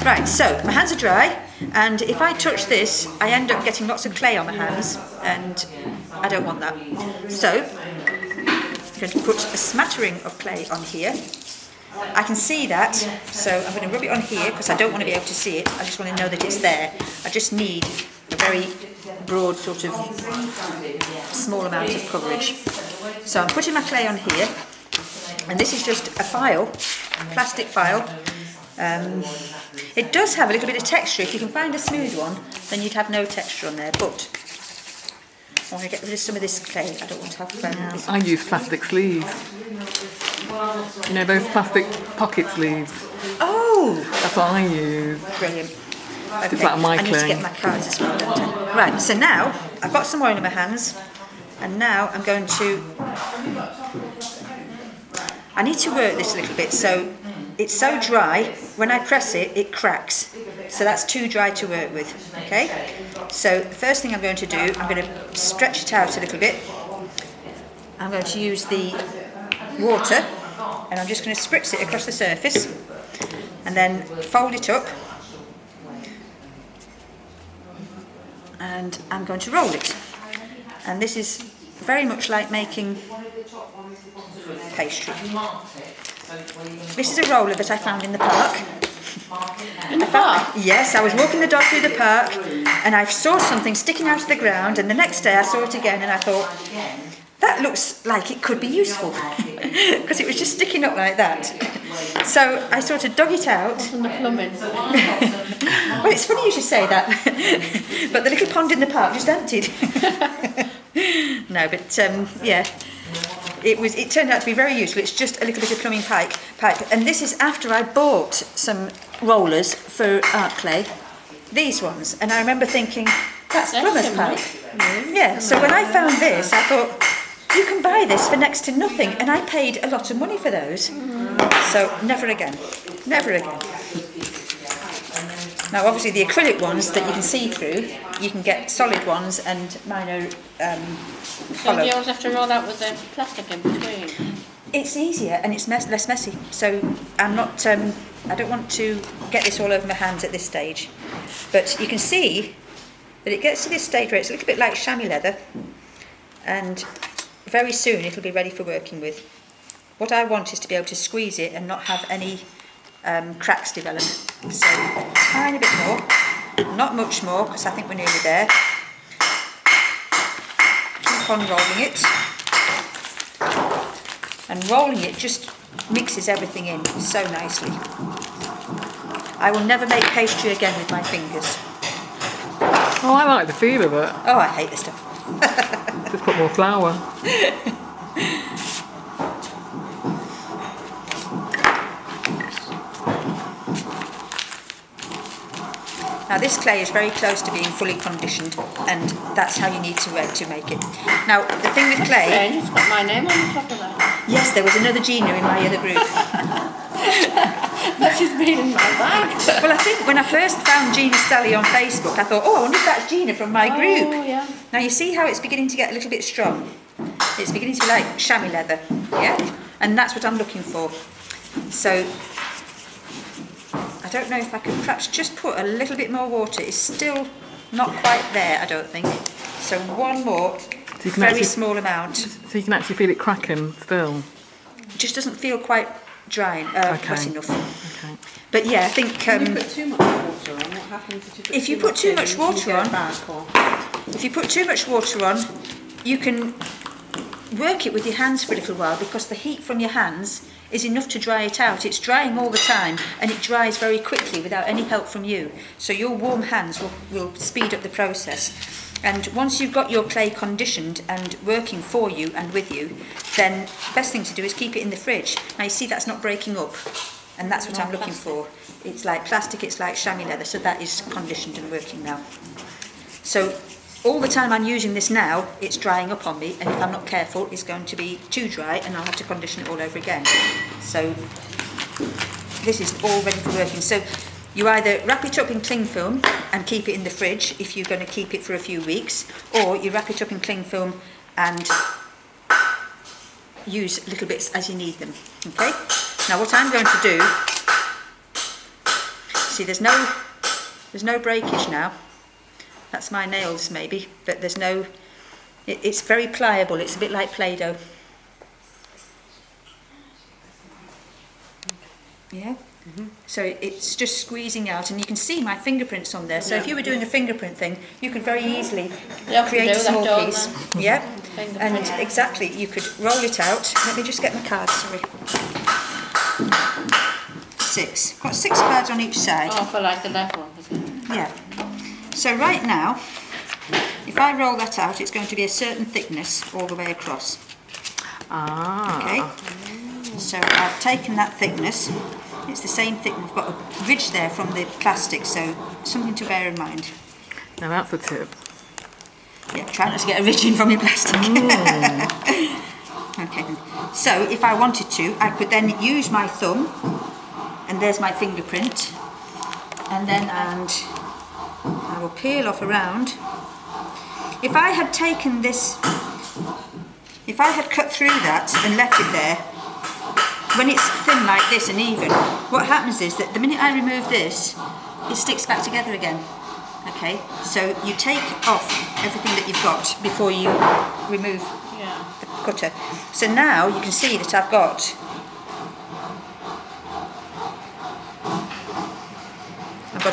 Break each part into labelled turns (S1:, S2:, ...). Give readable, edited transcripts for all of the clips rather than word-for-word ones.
S1: Right, so my hands are dry, and if I touch this, I end up getting lots of clay on my hands, and I don't want that. So I'm going to put a smattering of clay on here. I can see that, so I'm going to rub it on here because I don't want to be able to see it. I just want to know that it's there. I just need a very broad sort of small amount of coverage. So I'm putting my clay on here, and this is just a file, plastic file. It does have a little bit of texture. If you can find a smooth one, then you'd have no texture on there, but I want to get rid of some of this clay. I don't want to have this.
S2: I use plastic sleeves. You know, those plastic pocket sleeves.
S1: Oh!
S2: That's what I use.
S1: Brilliant. Okay.
S2: It's like my
S1: I need to get my cards as well, don't I? Right, so now I've got some oil in my hands, and now I'm going to... I need to work this a little bit, so it's so dry, when I press it, it cracks. So that's too dry to work with, okay? So the first thing I'm going to do, I'm going to stretch it out a little bit. I'm going to use the water, and I'm just going to spritz it across the surface, and then fold it up, and I'm going to roll it. And this is very much like making pastry. This is a roller that I found in the park.
S3: In the park?
S1: Yes, I was walking the dog through the park, and I saw something sticking out of the ground, and the next day I saw it again, and I thought, that looks like it could be useful, because it was just sticking up like that. So I sort of dug it out.
S3: From the plumbing.
S1: Well, it's funny you should say that, but the little pond in the park just emptied. No, but yeah, it turned out to be very useful. It's just a little bit of plumbing pipe, and this is after I bought some rollers for art clay, these ones, and I remember thinking, that's plumber's pipe. Yeah, so when I found this, I thought, you can buy this for next to nothing, and I paid a lot of money for those. So never again, never again. Now obviously the acrylic ones that you can see through, you can get solid ones, and mine are
S3: So do you always have to roll out with the plastic in between?
S1: It's easier and it's less messy. So I'm not, I don't want to get this all over my hands at this stage. But you can see that it gets to this stage where it's a little bit like chamois leather, and very soon it'll be ready for working with. What I want is to be able to squeeze it and not have any cracks develop. So a tiny bit more, not much more, because I think we're nearly there. Keep on rolling it. And rolling it just mixes everything in so nicely. I will never make pastry again with my fingers.
S2: Oh, I like the feel of it.
S1: Oh, I hate this stuff.
S2: Just put more flour.
S1: Now this clay is very close to being fully conditioned, and that's how you need to make it. Now the thing with clay...
S3: It's got my name on the top of that.
S1: Yes, there was another Gina in my other group.
S3: That she's been in my bag.
S1: Well, I think when I first found Gina Stelly on Facebook, I thought, oh, I wonder if that's Gina from my group.
S3: Oh, yeah.
S1: Now you see how it's beginning to get a little bit strong. It's beginning to be like chamois leather, yeah? And that's what I'm looking for. So I don't know if I could perhaps just put a little bit more water. It's still not quite there, I don't think. So one more, very small amount.
S2: So you can actually feel it cracking still?
S1: It just doesn't feel quite dry, wet enough.
S2: Okay.
S1: But yeah, I think...
S4: If you put too much water on, what happens
S1: if you put too much water on, if you put too much water on, you can work it with your hands for a little while, because the heat from your hands is enough to dry it out. It's drying all the time, and it dries very quickly without any help from you. So your warm hands will speed up the process. And once you've got your clay conditioned and working for you and with you, then the best thing to do is keep it in the fridge. Now you see that's not breaking up, and that's what I'm looking for. It's like plastic, it's like chamois leather, so that is conditioned and working now. So all the time I'm using this now, it's drying up on me, and if I'm not careful, it's going to be too dry, and I'll have to condition it all over again. So this is all ready for working. So you either wrap it up in cling film and keep it in the fridge if you're going to keep it for a few weeks, or you wrap it up in cling film and use little bits as you need them. Okay? Now what I'm going to do, See, there's no breakage now. That's my nails maybe, but there's no, it's very pliable. It's a bit like Play-Doh. Yeah. So it's just squeezing out, and you can see my fingerprints on there. So if you were doing a fingerprint thing, you could very easily create a small piece. Yeah. And exactly, you could roll it out. Let me just get my cards, sorry. 6. Got 6 cards on each side.
S3: Oh, for like the left one, is it?
S1: Yeah. So right now, if I roll that out, it's going to be a certain thickness all the way across.
S2: Ah.
S1: Okay. So I've taken that thickness. It's the same thickness. I've got a ridge there from the plastic, so something to bear in mind.
S2: Now that's a tip.
S1: Yeah, try not to get a ridge in from your plastic. Okay. So if I wanted to, I could then use my thumb, and there's my fingerprint, and then I will peel off around. If I had taken this, if I had cut through that and left it there, when it's thin like this and even, what happens is that the minute I remove this, it sticks back together again. Okay, so you take off everything that you've got before you remove the cutter. So now you can see that I've got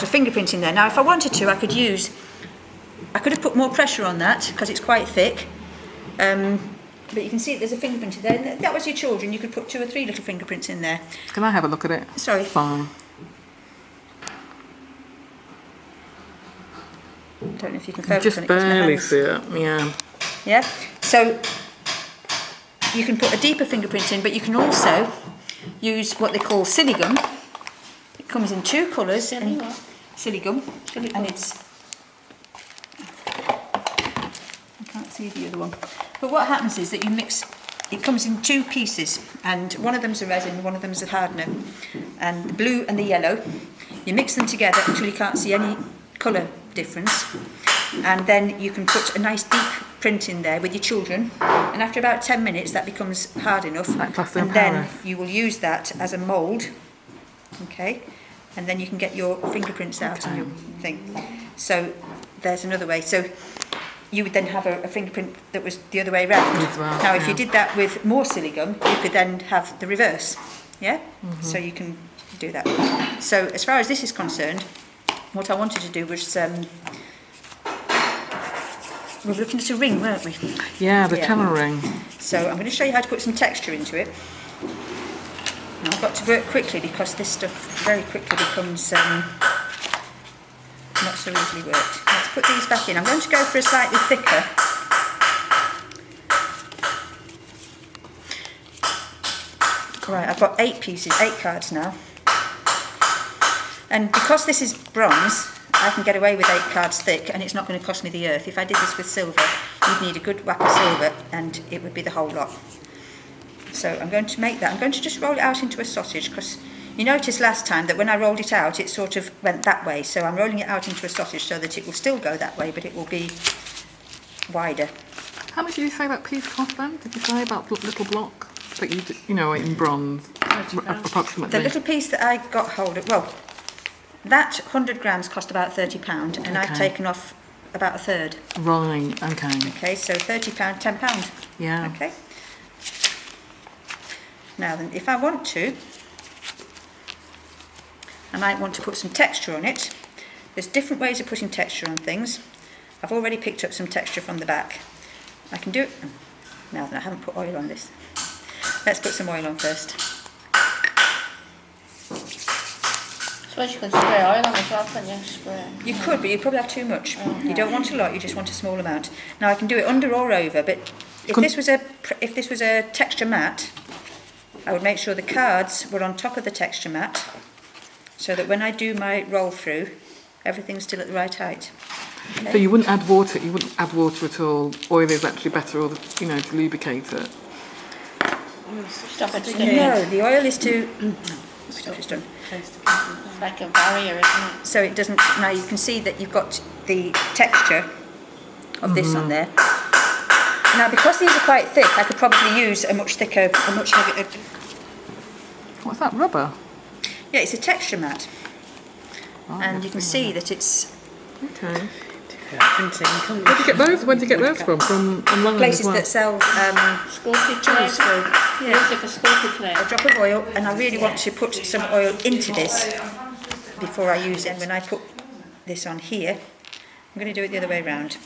S1: a fingerprint in there. Now if I wanted to, I could have put more pressure on that because it's quite thick. But you can see there's a fingerprint in there. And if that was your children, you could put 2 or 3 little fingerprints in there.
S2: Can I have a look at it?
S1: Sorry.
S2: Fine.
S1: I don't know if you can focus
S2: Just
S1: on it. 'Cause my
S2: barely
S1: hands-
S2: see it. Yeah.
S1: Yeah. So you can put a deeper fingerprint in, but you can also use what they call silly gum. It comes in 2 colours.
S3: Silly what?
S1: Silly gum.
S3: Silly
S1: And
S3: gum.
S1: it's, I can't see the other one. But what happens is that you mix, it comes in 2 pieces, and one of them's a resin, one of them's a hardener, and the blue and the yellow. You mix them together until you can't see any colour difference, and then you can put a nice deep print in there with your children, and after about 10 minutes that becomes hard enough,
S2: Like plaster in
S1: and then
S2: Paris.
S1: you will use that as a mould, okay, and then you can get your fingerprints out and your thing. So there's another way. So you would then have a fingerprint that was the other way around.
S2: As well,
S1: Now if you
S2: yeah.
S1: did that with more silly gum, you could then have the reverse, yeah? So you can do that. So as far as this is concerned, what I wanted to do was, we were looking at a ring, weren't we?
S2: Yeah, the
S1: Yeah.
S2: camera ring.
S1: So I'm going to show you how to put some texture into it. Now I've got to work quickly because this stuff very quickly becomes not so easily worked. Let's put these back in. I'm going to go for a slightly thicker. Right, I've got 8 pieces, 8 cards now. And because this is bronze, I can get away with 8 cards thick and it's not going to cost me the earth. If I did this with silver, you'd need a good whack of silver and it would be the whole lot. So I'm going to make that. I'm going to just roll it out into a sausage because you noticed last time that when I rolled it out, it sort of went that way. So I'm rolling it out into a sausage so that it will still go that way, but it will be wider.
S2: How much did you say that piece cost then? Did you say about little block that you know, in bronze, approximately?
S1: The little piece that I got hold of, well, that 100 grams cost about £30 and I've
S2: Okay.
S1: taken off about a third.
S2: Right, okay.
S1: Okay, so £30, £10.
S2: Yeah.
S1: Okay. Now then, if I want to, I might want to put some texture on it. There's different ways of putting texture on things. I've already picked up some texture from the back. I can do it. Now then, I haven't put oil on this. Let's put some oil on first.
S3: I suppose you can spray oil on as well, couldn't you? Spray.
S1: You could, but you probably have too much. You don't want a lot, you just want a small amount. Now I can do it under or over, but if this was a texture mat, I would make sure the cards were on top of the texture mat, so that when I do my roll through, everything's still at the right height. Okay?
S2: So you wouldn't add water. You wouldn't add water at all. Oil is actually better, or to lubricate it.
S3: Stop it sticking.
S1: No, the oil is to. It's done.
S3: It's like a barrier, isn't it?
S1: So it doesn't. Now you can see that you've got the texture of this on there. Now because these are quite thick, I could probably use a much thicker, a much heavier.
S2: What's that, rubber?
S1: Yeah, it's a texture mat. and you can see that it's
S2: Okay.
S4: Printing. Come
S2: Where do you get those? Where do you get those from? From online
S1: places
S2: as well?
S1: that sell
S3: Sculpted
S1: tools
S3: clay.
S1: for
S3: Use it for sculpted clay.
S1: a drop of oil, and I really want to put some oil into this before I use it. And when I put this on here, I'm going to do it the other way around.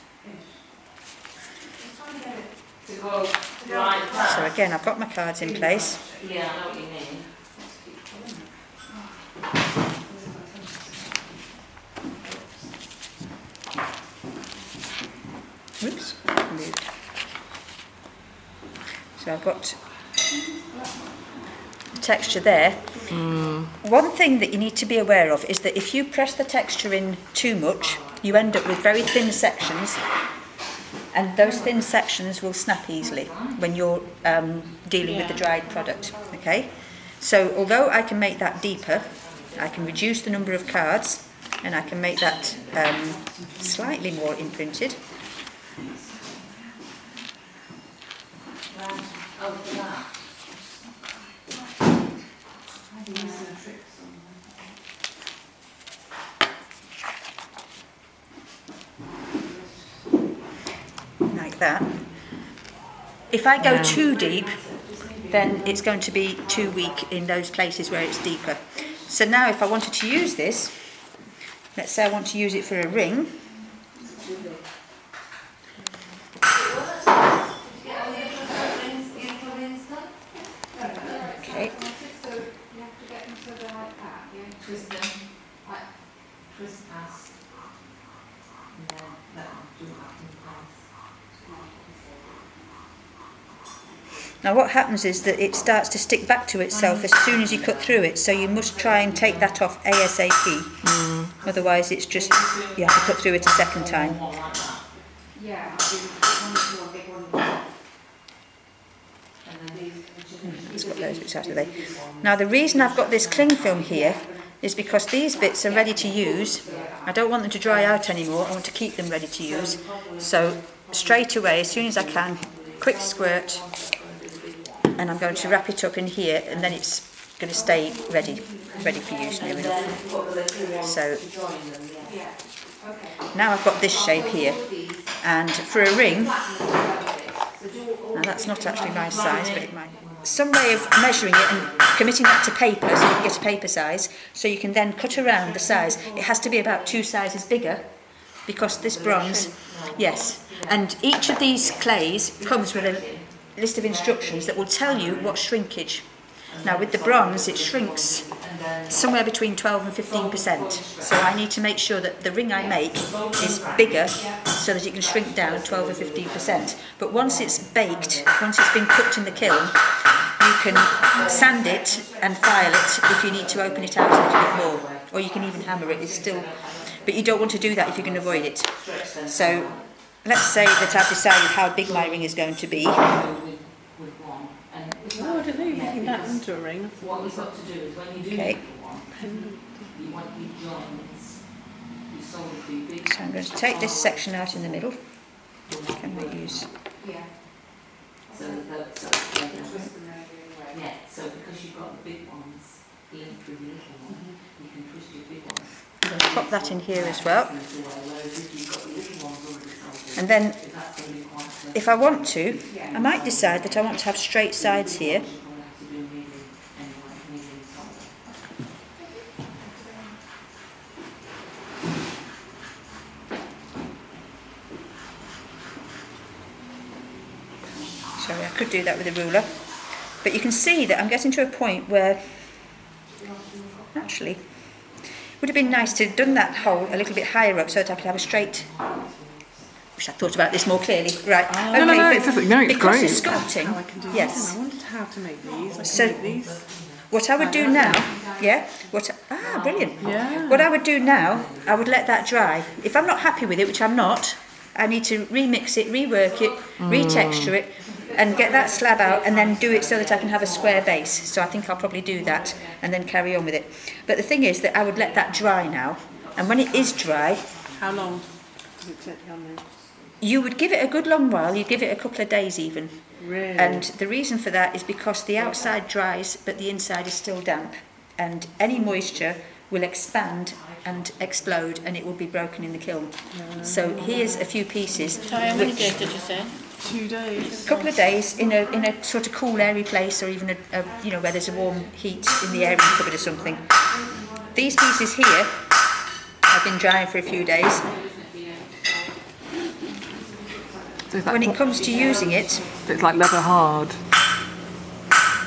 S1: So again, I've got my cards in place.
S5: Yeah, I know what you mean.
S1: Oops, moved. So I've got texture there. One thing that you need to be aware of is that if you press the texture in too much, you end up with very thin sections, and those thin sections will snap easily when you're dealing with the dried product. Okay, so although I can make that deeper, I can reduce the number of cards, and I can make that slightly more imprinted. Like that. If I go too deep, then it's going to be too weak in those places where it's deeper. So now if I wanted to use this, let's say I want to use it for a ring. Okay. Now what happens is that it starts to stick back to itself as soon as you cut through it, so you must try and take that off ASAP. Otherwise it's just, you have to cut through it a second time. Let's got those bits out of the way. Now the reason I've got this cling film here is because these bits are ready to use. I don't want them to dry out anymore, I want to keep them ready to use. So straight away, as soon as I can, quick squirt, and I'm going to wrap it up in here, and then it's going to stay ready for use near enough. So now I've got this shape here, and for a ring, now that's not actually my size, but it might. Some way of measuring it and committing that to paper, so you can get a paper size, so you can then cut around the size. It has to be about 2 sizes bigger, because this bronze, yes, and each of these clays comes with a list of instructions that will tell you what shrinkage. Now with the bronze it shrinks somewhere between 12 and 15%, so I need to make sure that the ring I make is bigger so that it can shrink down 12 or 15%. But once it's baked, once it's been cooked in the kiln, you can sand it and file it if you need to open it out a little bit more, or you can even hammer it. It's still, but you don't want to do that if you can avoid it. So let's say that I've decided how big my ring is going to be.
S4: Oh, I don't know, you making that into a ring.
S5: What you've got to do is when you do
S1: Okay.
S5: make one, you want big joints. You solve the big.
S1: So I'm going to take this section out in the middle. Can we use?
S5: So because you've got the big ones linked with the little one, you can twist your big ones.
S1: I'm going to pop that in here as well. And then, if I want to, I might decide that I want to have straight sides here. Sorry, I could do that with a ruler. But you can see that I'm getting to a point where, actually, it would have been nice to have done that hole a little bit higher up so that I could have a straight. Wish I thought about this more clearly. Right.
S2: No, no, it's just- no, it's
S1: because
S2: great.
S1: it's sculpting.
S4: How I can do
S1: Yes.
S4: this. I wondered how to make these. I can
S1: So-
S4: make these.
S1: What I would do now, yeah. Brilliant.
S4: Yeah.
S1: What I would do now, I would let that dry. If I'm not happy with it, which I'm not, I need to remix it, rework it, retexture it, and get that slab out, and then do it so that I can have a square base. So I think I'll probably do that and then carry on with it. But the thing is that I would let that dry now, and when it is dry,
S4: How long does it take on there?
S1: you would give it a good long while. You'd give it a couple of days even.
S4: Really?
S1: And the reason for that is because the outside dries, but the inside is still damp, and any moisture will expand and explode, and it will be broken in the kiln. So here's a few pieces.
S3: So how many
S1: which-
S3: days did you say?
S4: 2 days.
S1: a couple of days in a sort of cool, airy place, or even a where there's a warm heat in the airy cupboard or something. These pieces here have been drying for a few days.
S2: So is that
S1: When it comes to using it,
S2: it's like leather hard.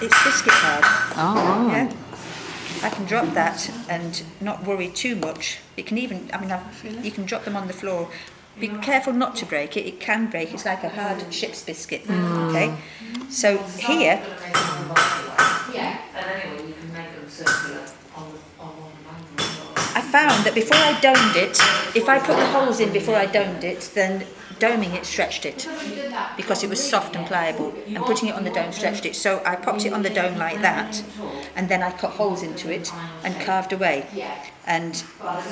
S1: it's biscuit hard.
S2: Oh, right.
S1: Yeah. I can drop that and not worry too much. It can even, you can drop them on the floor. Be careful not to break it. It can break. It's like a hard ship's biscuit. Okay. So here,
S5: Yeah, and anyway, you can make them circular on one band.
S1: I found that before I domed it, if I put the holes in before I domed it, then doming it stretched it because it was soft and pliable, and putting it on the dome stretched it. So I popped it on the dome like that, and then I cut holes into it and carved away. And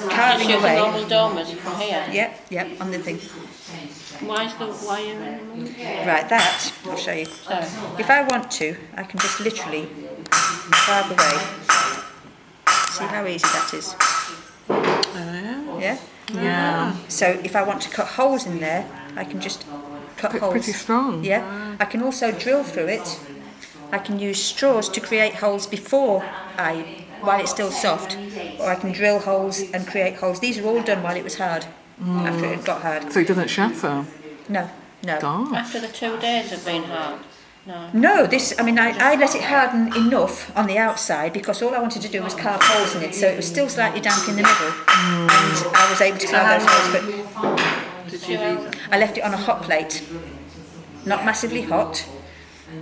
S1: carving
S3: Just use a
S1: away,
S3: normal dormers from here.
S1: yep, on the thing.
S3: Why is the wire in the middle?
S1: Right, that, I'll show you.
S3: So,
S1: If I want to, I can just literally carve away. See how easy that is? Yeah?
S2: Yeah.
S1: So if I want to cut holes in there, I can just cut
S2: It's
S1: holes.
S2: pretty strong.
S1: Yeah. I can also drill through it. I can use straws to create holes while it's still soft, or I can drill holes and create holes. These are all done while it was hard, after it got hard.
S2: So it doesn't shatter.
S1: No.
S2: Gosh.
S3: after the 2 days have been hard? No.
S1: No, I let it harden enough on the outside because all I wanted to do was carve holes in it, so it was still slightly damp in the middle, and I was able to carve those holes, but
S4: Did you leave it?
S1: I left it on a hot plate, not massively hot.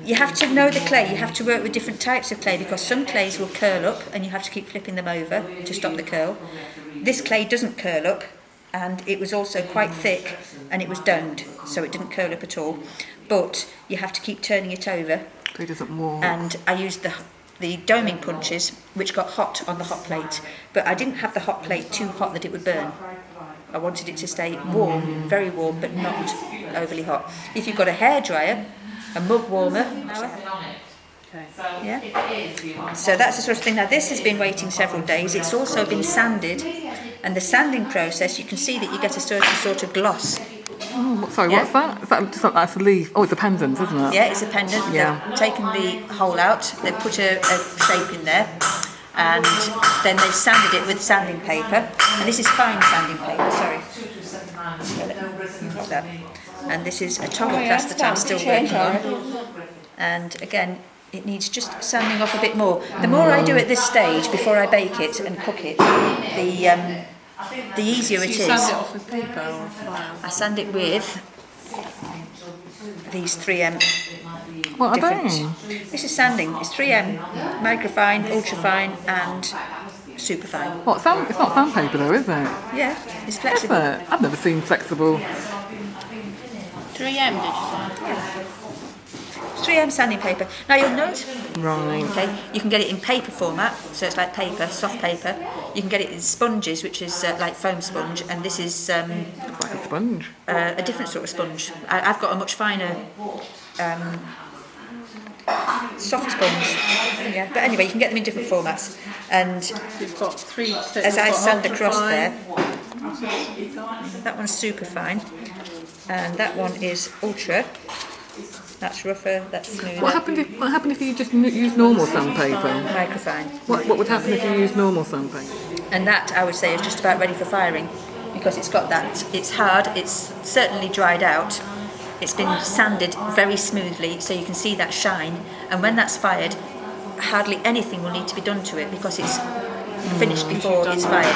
S1: You have to know the clay, you have to work with different types of clay because some clays will curl up and you have to keep flipping them over to stop the curl. This clay doesn't curl up, and it was also quite thick and it was domed, so it didn't curl up at all. But you have to keep turning it over,
S2: So it doesn't warp.
S1: and I used the doming punches, which got hot on the hot plate, but I didn't have the hot plate too hot that it would burn. I wanted it to stay warm, very warm, but not overly hot. If you've got a hairdryer, a mug warmer, yeah. So that's the sort of thing. Now this has been waiting several days. It's also been sanded, and the sanding process, you can see that you get a certain sort of gloss.
S2: Sorry,
S1: Yeah.
S2: what's that? Is that just that's a leaf? Oh, it's a pendant, isn't it?
S1: Yeah, it's a pendant.
S2: Yeah.
S1: They've taken the hole out, they've put a shape in there, and then they've sanded it with sanding paper. And this is fine sanding paper, sorry. Like that. And this is a toggle press that I'm still working on. And again, it needs just sanding off a bit more. The more I do at this stage, before I bake it and cook it, the easier it
S4: You sand it
S1: is.
S4: off with paper or file?
S1: I sand it with these 3M
S2: What are
S1: different.
S2: they?
S1: This is sanding. It's 3M, microfine, ultrafine, and superfine.
S2: What sand? It's not sandpaper though, is it?
S1: Yeah, it's
S2: Is
S1: flexible.
S2: it? I've never seen flexible.
S3: 3M, did you say?
S1: 3M sanding paper. Now you'll note,
S2: Right.
S1: okay, you can get it in paper format, so it's like paper, soft paper. You can get it in sponges, which is like foam sponge, and this is
S2: It's like a sponge.
S1: a different sort of sponge. I've got a much finer soft sponge. Yeah, but anyway, you can get them in different formats. And
S4: You've got 3 sets.
S1: as I
S4: You've got
S1: sand across
S4: ultrafine.
S1: there, that one's super fine, and that one is ultra. That's rougher, that's smoother.
S2: What happened if you just use normal sandpaper?
S1: Microfine.
S2: What would happen if you use normal sandpaper?
S1: And that, I would say, is just about ready for firing because it's got that, it's hard, it's certainly dried out, it's been sanded very smoothly so you can see that shine, and when that's fired, hardly anything will need to be done to it because it's finished before it's fired.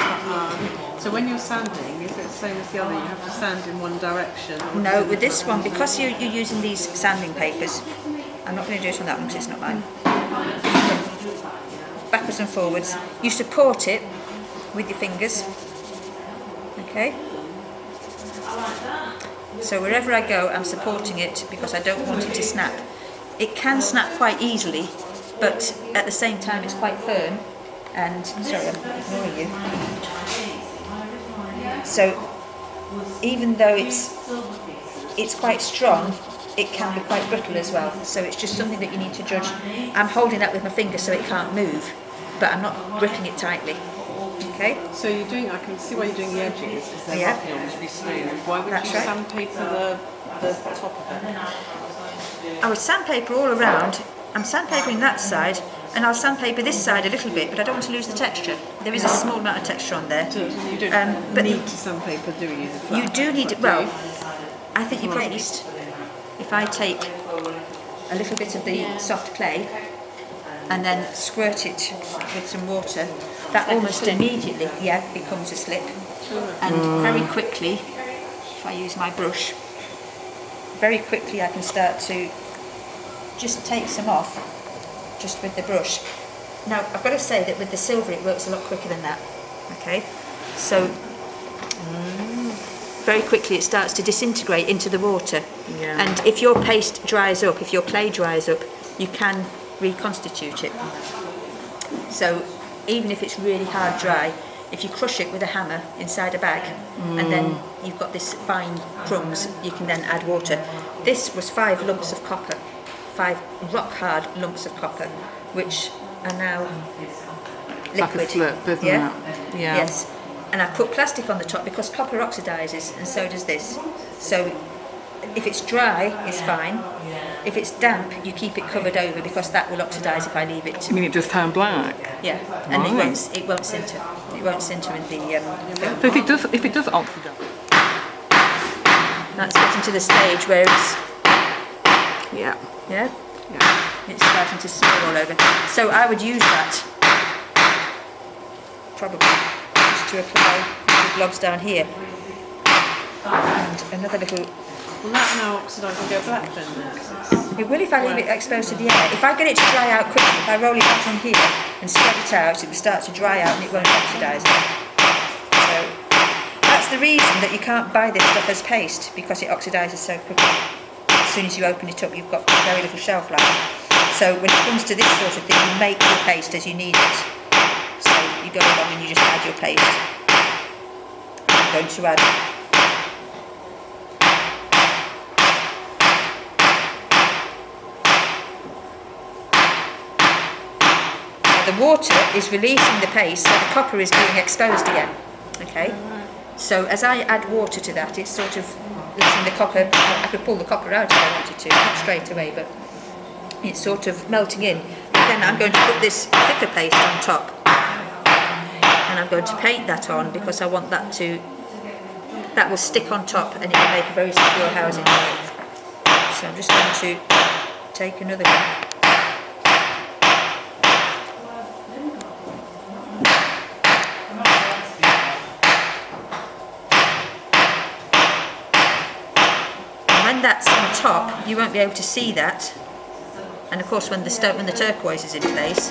S4: So when you're sanding, is it the same as the other? You have to sand in one direction? Or
S1: No, with this one, because you're using these sanding papers, I'm not going to do it on that one because it's not mine. Backwards and forwards. You support it with your fingers. Okay? So wherever I go, I'm supporting it because I don't want it to snap. It can snap quite easily, but at the same time it's quite firm. And, sorry, I'm ignoring you. So even though it's quite strong, it can be quite brittle as well. So it's just something that you need to judge. I'm holding that with my finger so it can't move, but I'm not gripping it tightly. Okay.
S4: So you're doing, I can see why you're doing the edges, because they're
S1: Yeah.
S4: roughly obviously smooth. Why would
S1: That's
S4: you
S1: right.
S4: sandpaper the top of it?
S1: I would sandpaper all around. I'm sandpapering that side, and I'll sandpaper this side a little bit, but I don't want to lose the texture. There is a small amount of texture on there.
S4: So you don't
S1: but
S4: need to sandpaper, do you? The flat
S1: You do need,
S4: flat,
S1: well,
S4: do you?
S1: I think you probably least, if I take a little bit of the soft clay and then squirt it with some water, that almost immediately, becomes a slip. And very quickly, if I use my brush, very quickly I can start to just take some off, just with the brush. Now, I've got to say that with the silver it works a lot quicker than that, okay? So, very quickly it starts to disintegrate into the water.
S2: Yeah.
S1: And if your paste dries up, if your clay dries up, you can reconstitute it. So, even if it's really hard dry, if you crush it with a hammer inside a bag, and then you've got this fine crumbs, you can then add water. This was 5 lumps of copper, 5 rock hard lumps of copper, which are now
S2: Like a
S1: liquid.
S2: slip, isn't
S1: Yeah?
S2: it? Yeah.
S1: Yes. And I've put plastic on the top because copper oxidises, and so does this. So if it's dry, it's fine. If it's damp, you keep it covered over because that will oxidise if I leave it.
S2: You mean it just turned black?
S1: Yeah, and
S2: Right.
S1: it won't sinter. It won't sinter in the film.
S2: So if it does oxidize.
S1: That's getting to the stage where it's
S2: Yeah.
S1: yeah,
S2: Yeah.
S1: it's starting to smear all over. So I would use that probably just to apply the blobs down here, and another little.
S4: Will that now oxidise and go black then?
S1: It will if I leave it exposed to the air. If I get it to dry out quickly, if I roll it back on here and spread it out, it will start to dry out and it won't oxidise. So that's the reason that you can't buy this stuff as paste, because it oxidises so quickly. As soon as you open it up, you've got very little shelf life. So when it comes to this sort of thing, you make your paste as you need it. So you go along and you just add your paste. I'm going to add the water is releasing the paste, so the copper is being exposed again. Okay? So as I add water to that, it's sort of letting the copper, I could pull the copper out if I wanted to, not straight away, but it's sort of melting in. But then I'm going to put this thicker paste on top, and I'm going to paint that on because I want that will stick on top and it will make a very secure housing. So I'm just going to take another one. When that's on top, you won't be able to see that, and of course when the turquoise is in place,